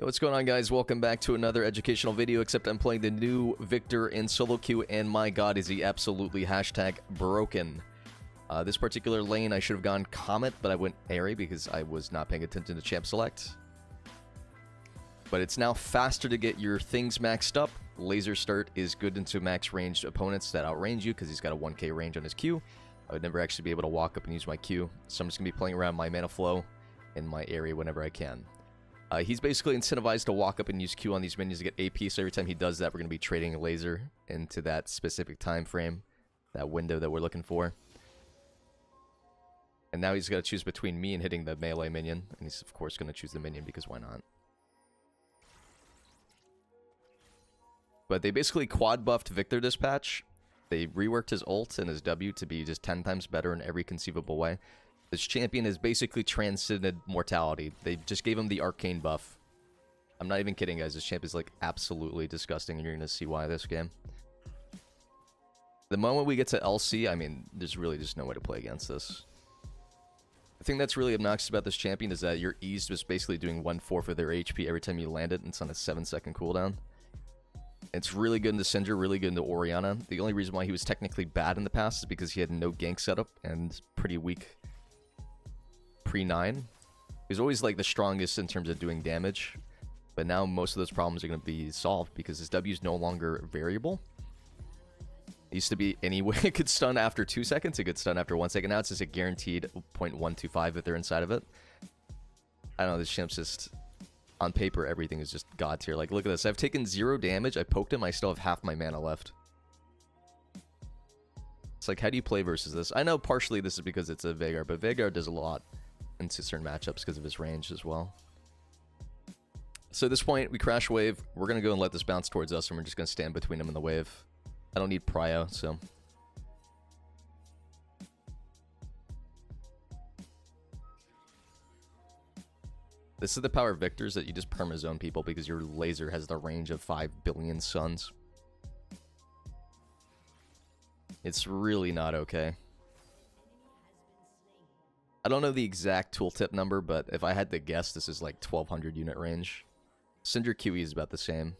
Yo, what's going on, guys? Welcome back to another educational video, except I'm playing the new Viktor in solo queue, and my god, is he absolutely #broken. This particular lane, I should have gone Comet, but I went Airy because I was not paying attention to champ select. But it's now faster to get your things maxed up. Laser start is good into max ranged opponents that outrange you because he's got a 1k range on his Q. I would never actually be able to walk up and use my Q, so I'm just going to be playing around my mana flow in my area whenever I can. He's basically incentivized to walk up and use Q on these minions to get AP, so every time he does that, we're going to be trading a laser into that specific time frame, that window that we're looking for. And now he's got to choose between me and hitting the melee minion, and he's of course going to choose the minion because why not? But they basically quad buffed Viktor this patch. They reworked his ult and his W to be just 10 times better in every conceivable way. This champion has basically transcended mortality. They just gave him the arcane buff. I'm not even kidding, guys. This champ is like absolutely disgusting, and you're going to see why this game. The moment we get to LC, I mean, there's really just no way to play against this. The thing that's really obnoxious about this champion is that your E's just basically doing 1/4 of their HP every time you land it, and it's on a 7-second cooldown. It's really good into Syndra, really good into Orianna. The only reason why he was technically bad in the past is because he had no gank setup and pretty weak pre-9. He was always like the strongest in terms of doing damage, but now most of those problems are going to be solved because his W is no longer variable. It used to be anyway, it could stun after 2 seconds, it could stun after 1 second. Now it's just a guaranteed 0.125 if they're inside of it. I don't know, this champ's just, on paper, everything is just god tier. Like, look at this. I've taken 0 damage, I poked him, I still have half my mana left. It's like, how do you play versus this? I know partially this is because it's a Veigar, but Veigar does a lot into certain matchups because of his range as well. So at this point, we crash wave. We're going to go and let this bounce towards us, and we're just going to stand between him and the wave. I don't need prio, so... This is the power of Viktor's, that you just perma-zone people because your laser has the range of 5 billion suns. It's really not okay. I don't know the exact tooltip number, but if I had to guess, this is like 1200 unit range. Syndra QE is about the same.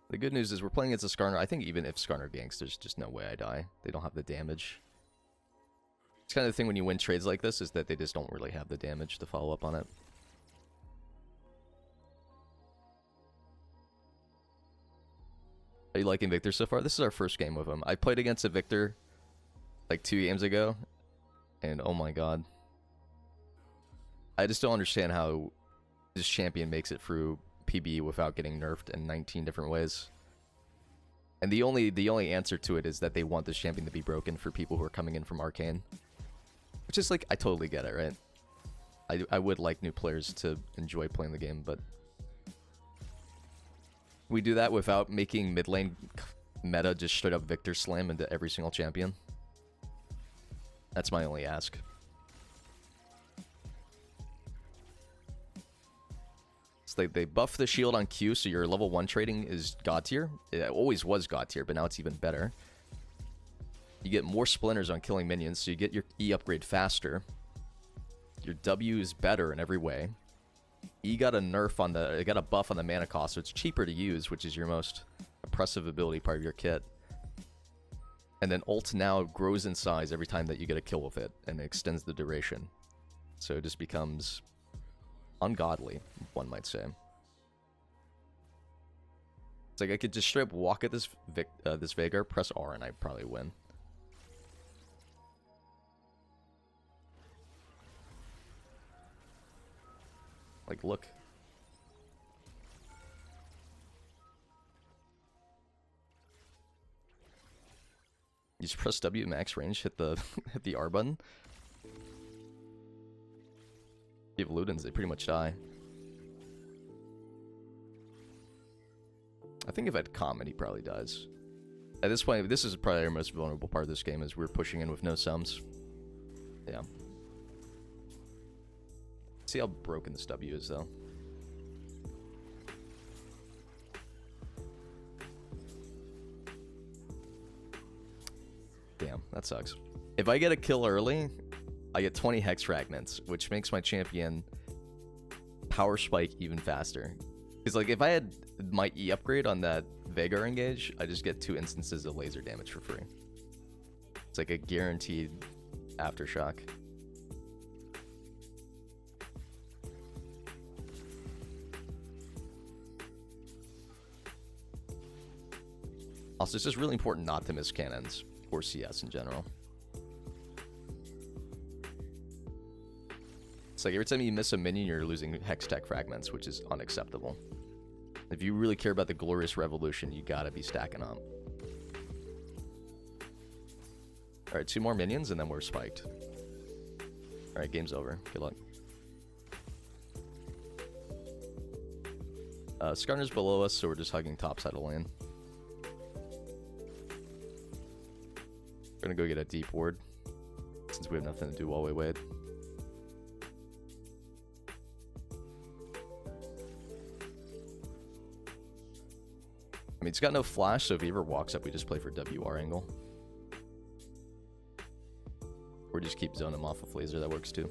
The good news is we're playing against a Skarner. I think even if Skarner ganks, there's just no way I die. They don't have the damage. It's kind of the thing when you win trades like this, is that they just don't really have the damage to follow up on it. Are you liking Viktor so far? This is our first game with him. I played against a Viktor like 2 games ago, and oh my god. I just don't understand how this champion makes it through PB without getting nerfed in 19 different ways. And the only answer to it is that they want this champion to be broken for people who are coming in from Arcane. Which is like, I totally get it, right? I would like new players to enjoy playing the game, but we do that without making mid lane meta just straight up Viktor slam into every single champion. That's my only ask. So they buff the shield on Q, so your level 1 trading is god tier. It always was god tier, but now it's even better. You get more splinters on killing minions, so you get your E upgrade faster. Your W is better in every way. E got a nerf on the, it got a buff on the mana cost, so it's cheaper to use, which is your most oppressive ability part of your kit. And then ult now grows in size every time that you get a kill with it, and it extends the duration. So it just becomes ungodly, one might say. It's like I could just straight up walk at this this Veigar, press R, and I'd probably win. Like, look. You just press W max range, hit the hit the R button. Give Ludens, they pretty much die. I think if I'd comment, he probably dies. At this point, this is probably our most vulnerable part of this game, is we're pushing in with no sums. Yeah. See how broken this W is, though. Damn, that sucks. If I get a kill early, I get 20 hex fragments, which makes my champion power spike even faster. Because like if I had my E upgrade on that Veigar engage, I just get 2 instances of laser damage for free. It's like a guaranteed aftershock. Also, it's just really important not to miss cannons or CS in general. It's like every time you miss a minion, you're losing hex tech fragments, which is unacceptable. If you really care about the glorious revolution, you gotta be stacking up. Alright, 2 more minions and then we're spiked. Alright, game's over. Good luck. Skarner's below us, so we're just hugging top side of lane. We're gonna go get a deep ward, since we have nothing to do while we wait. I mean, it's got no flash, so if he ever walks up, we just play for WR angle. Or just keep zoning him off with laser, that works too.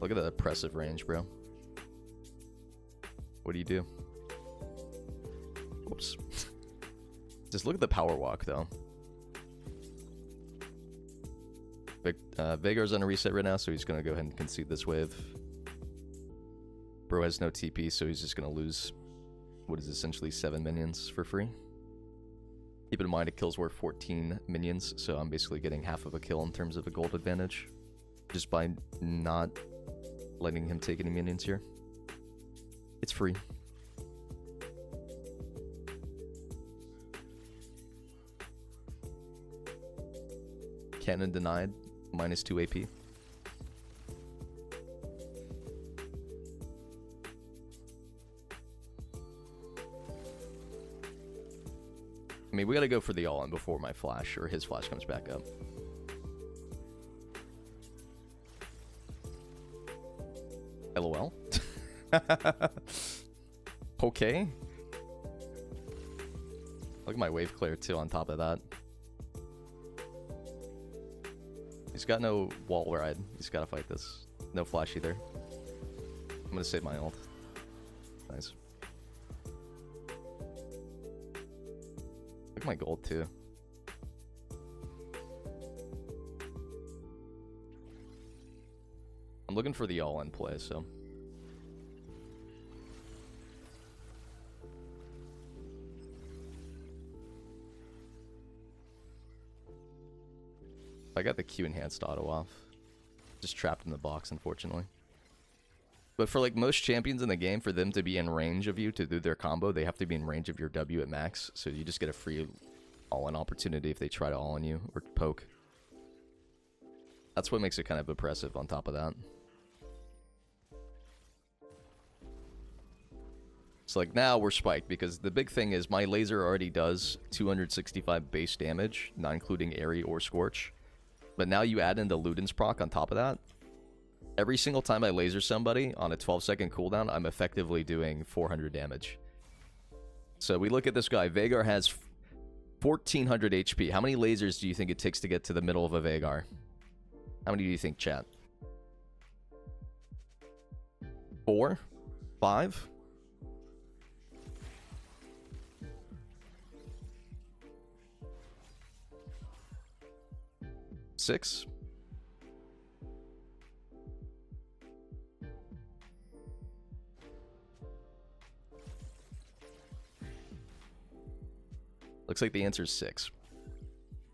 Look at that oppressive range, bro. What do you do? Whoops. Just look at the power walk, though. Veigar's on a reset right now, so he's going to go ahead and concede this wave. Bro has no TP, so he's just going to lose what is essentially 7 minions for free. Keep in mind, a kill's worth 14 minions, so I'm basically getting half of a kill in terms of a gold advantage. Just by not letting him take any minions here. It's free. Cannon denied, -2 AP. I mean, we gotta go for the all-in before my flash, or his flash comes back up. LOL? Okay. Look at my wave clear too on top of that. He's got no wall ride. He's gotta fight this. No flash either. I'm gonna save my ult. Nice. Look at my gold too. I'm looking for the all-in play, so. I got the Q enhanced auto off. Just trapped in the box, unfortunately. But for like most champions in the game, for them to be in range of you to do their combo, they have to be in range of your W at max. So you just get a free all-in opportunity if they try to all-in you or poke. That's what makes it kind of oppressive on top of that. So like now we're spiked because the big thing is my laser already does 265 base damage, not including Airy or Scorch. But now you add in the Luden's proc on top of that. Every single time I laser somebody on a 12-second cooldown, I'm effectively doing 400 damage. So we look at this guy. Veigar has 1400 HP. How many lasers do you think it takes to get to the middle of a Veigar? How many do you think, chat? 4? 5? Six? Looks like the answer is 6.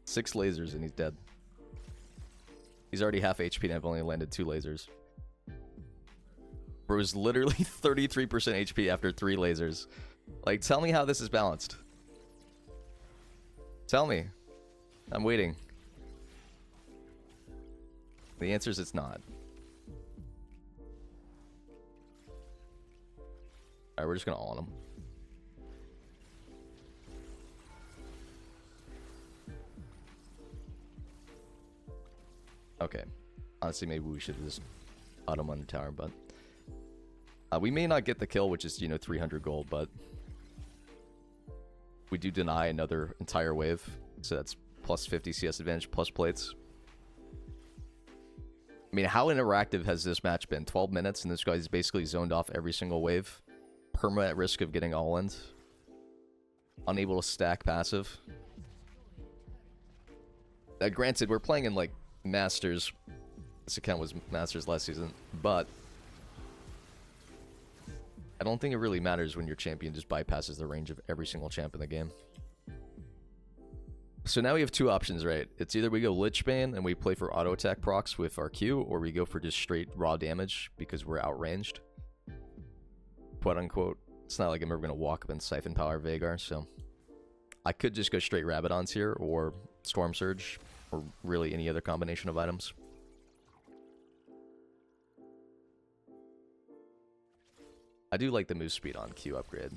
6 lasers and he's dead. He's already half HP and I've only landed 2 lasers. Bro's literally 33% HP after 3 lasers. Like, tell me how this is balanced. Tell me. I'm waiting. The answer is it's not. Alright, we're just gonna on him. Okay. Honestly, maybe we should have just auto him on the tower, but We may not get the kill, which is, you know, 300 gold, but we do deny another entire wave. So that's plus 50 CS advantage, plus plates. I mean, how interactive has this match been? 12 minutes, and this guy's basically zoned off every single wave. Perma at risk of getting all-in. Unable to stack passive. Granted, we're playing in, like, Masters. This account was Masters last season, but I don't think it really matters when your champion just bypasses the range of every single champ in the game. So now we have two options, right? It's either we go Lich Bane and we play for auto attack procs with our Q, or we go for just straight raw damage because we're outranged. Quote unquote. It's not like I'm ever going to walk up and Siphon Power Veigar, so I could just go straight Rabadons here, or Storm Surge, or really any other combination of items. I do like the move speed on Q upgrade.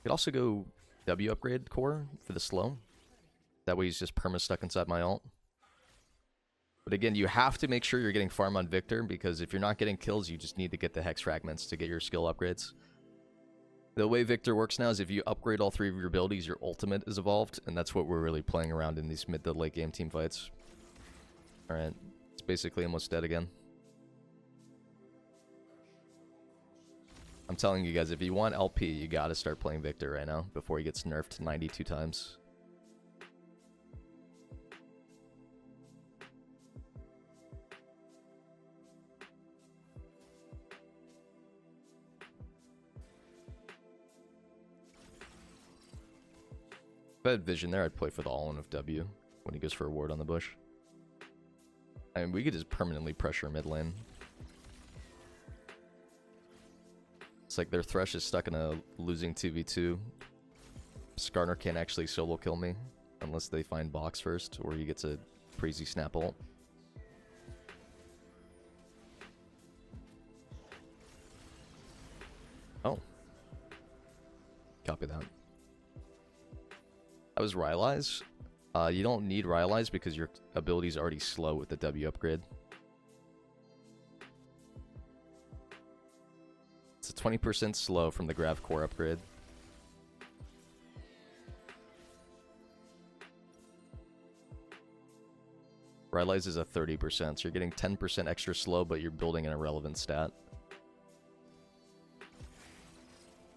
Could also go W upgrade core for the slow. That way he's just perma stuck inside my ult. But again, you have to make sure you're getting farm on Viktor, because if you're not getting kills, you just need to get the Hex Fragments to get your skill upgrades. The way Viktor works now is if you upgrade all 3 of your abilities, your ultimate is evolved, and that's what we're really playing around in these mid to late game team fights. Alright, it's basically almost dead again. I'm telling you guys, if you want LP, you gotta start playing Viktor right now before he gets nerfed 92 times. If I had vision there, I'd play for the all-in of W when he goes for a ward on the bush. I mean, we could just permanently pressure mid lane. It's like their Thresh is stuck in a losing 2v2. Skarner can't actually solo kill me unless they find Box first, or he gets a crazy snap ult. Oh. Copy that. That was Rylai's. You don't need Rylai's because your ability is already slow with the W upgrade. It's a 20% slow from the Grav Core upgrade. Rylai's is a 30%, so you're getting 10% extra slow, but you're building an irrelevant stat.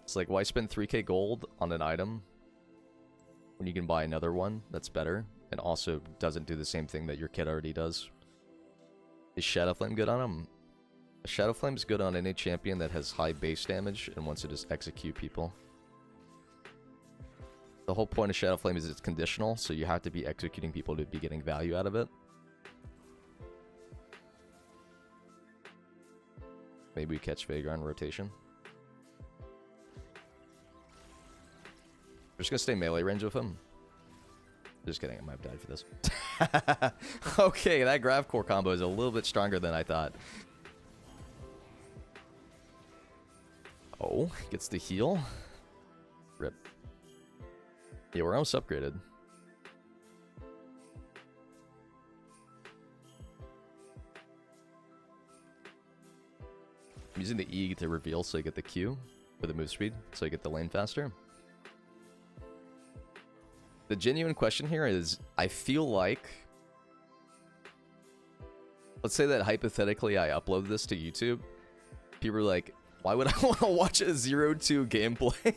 It's like, why spend 3k gold on an item when you can buy another one that's better and also doesn't do the same thing that your kit already does? Is Shadow Flame good on him? Shadow Flame's good on any champion that has high base damage and wants to just execute people. The whole point of Shadow Flame is it's conditional, so you have to be executing people to be getting value out of it. Maybe we catch Veigar on rotation. We're just gonna stay melee range with him. Just kidding, I might have died for this. Okay, that Grav Core combo is a little bit stronger than I thought. Oh, gets the heal. Rip. Yeah, we're almost upgraded. I'm using the E to reveal so I get the Q for the move speed, so I get the lane faster. The genuine question here is, I feel like, let's say that hypothetically I upload this to YouTube. People are like, why would I want to watch a 0-2 gameplay?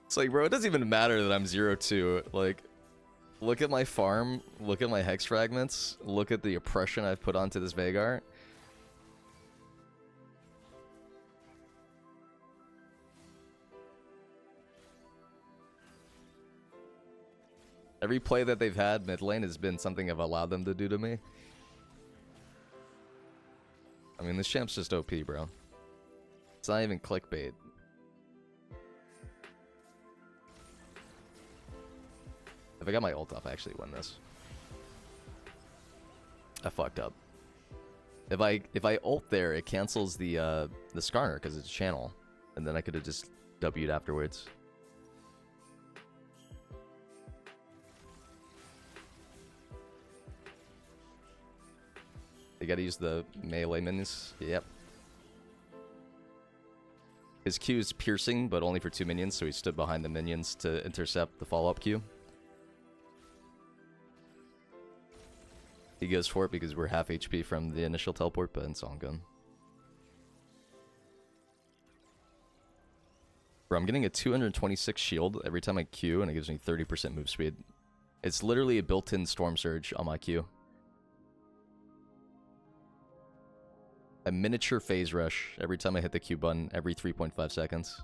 It's like, bro, it doesn't even matter that I'm 0-2. Like, look at my farm, look at my Hex Fragments, look at the oppression I've put onto this Veigar. Every play that they've had mid lane has been something I've allowed them to do to me. I mean, this champ's just OP, bro. It's not even clickbait. If I got my ult off, I actually win this. I fucked up. If I ult there, it cancels the Skarner because it's a channel, and then I could have just W'd afterwards. You gotta use the melee minions. Yep. His Q is piercing, but only for 2 minions, so he stood behind the minions to intercept the follow-up Q. He goes for it because we're half HP from the initial teleport, but it's all good. Bro, I'm getting a 226 shield every time I Q, and it gives me 30% move speed. It's literally a built-in Storm Surge on my Q. A miniature phase rush every time I hit the Q button every 3.5 seconds.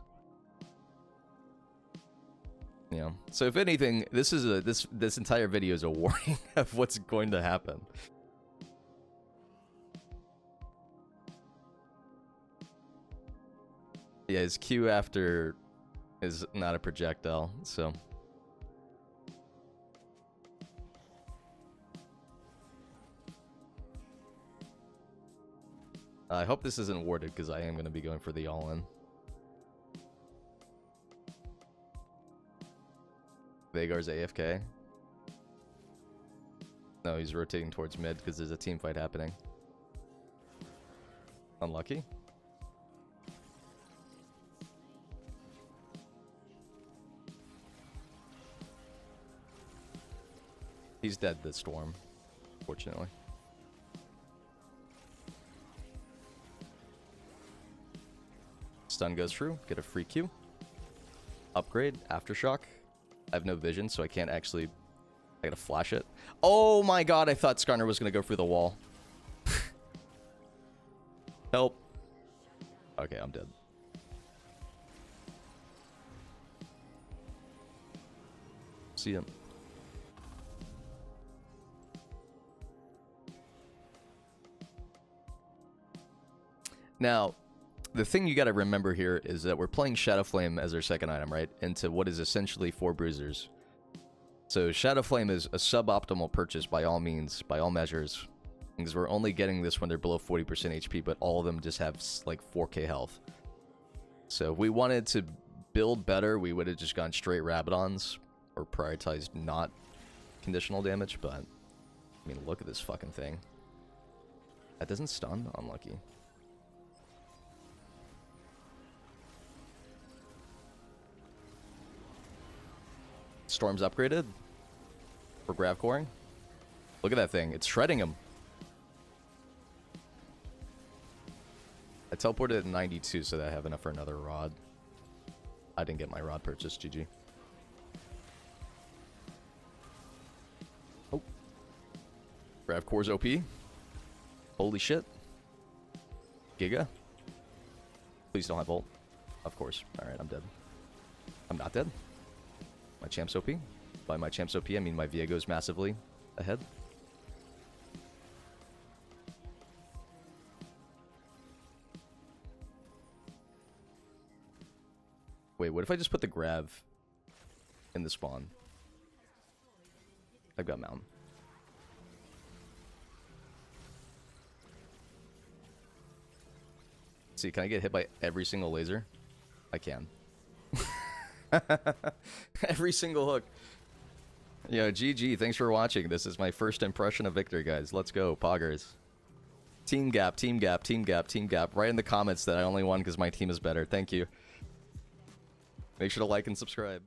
Yeah. So if anything, this is a this entire video is a warning of what's going to happen. Yeah, his Q after is not a projectile, so. I hope this isn't warded, because I am going to be going for the all-in. Veigar's AFK. No, he's rotating towards mid, because there's a team fight happening. Unlucky. He's dead this storm, fortunately. Stun goes through, get a free Q. Upgrade, Aftershock. I have no vision, so I can't actually... I gotta flash it. Oh my god, I thought Skarner was gonna go through the wall. Help. Okay, I'm dead. See him. Now, the thing you gotta remember here is that we're playing Shadowflame as our second item, right? Into what is essentially 4 bruisers. So Shadowflame is a suboptimal purchase by all means, by all measures. Because we're only getting this when they're below 40% HP, but all of them just have like 4k health. So if we wanted to build better, we would have just gone straight Rabadons, or prioritized not conditional damage, but... I mean, look at this fucking thing. That doesn't stun? Unlucky. Storm's upgraded. For grav coring. Look at that thing. It's shredding him. I teleported at 92 so that I have enough for another rod. I didn't get my rod purchase. GG. Oh. Grav core's OP. Holy shit. Giga. Please don't have ult. Of course. Alright, I'm dead. I'm not dead. My champ's OP. By my champ's OP, I mean my Viego's massively ahead. Wait, what if I just put the grav in the spawn? I've got mount. See, can I get hit by every single laser? I can. Every single hook. Yo, GG, thanks for watching. This is my first impression of Viktor, guys. Let's go, poggers. Team gap, team gap, team gap, team gap. Write in the comments that I only won because my team is better. Thank you. Make sure to like and subscribe.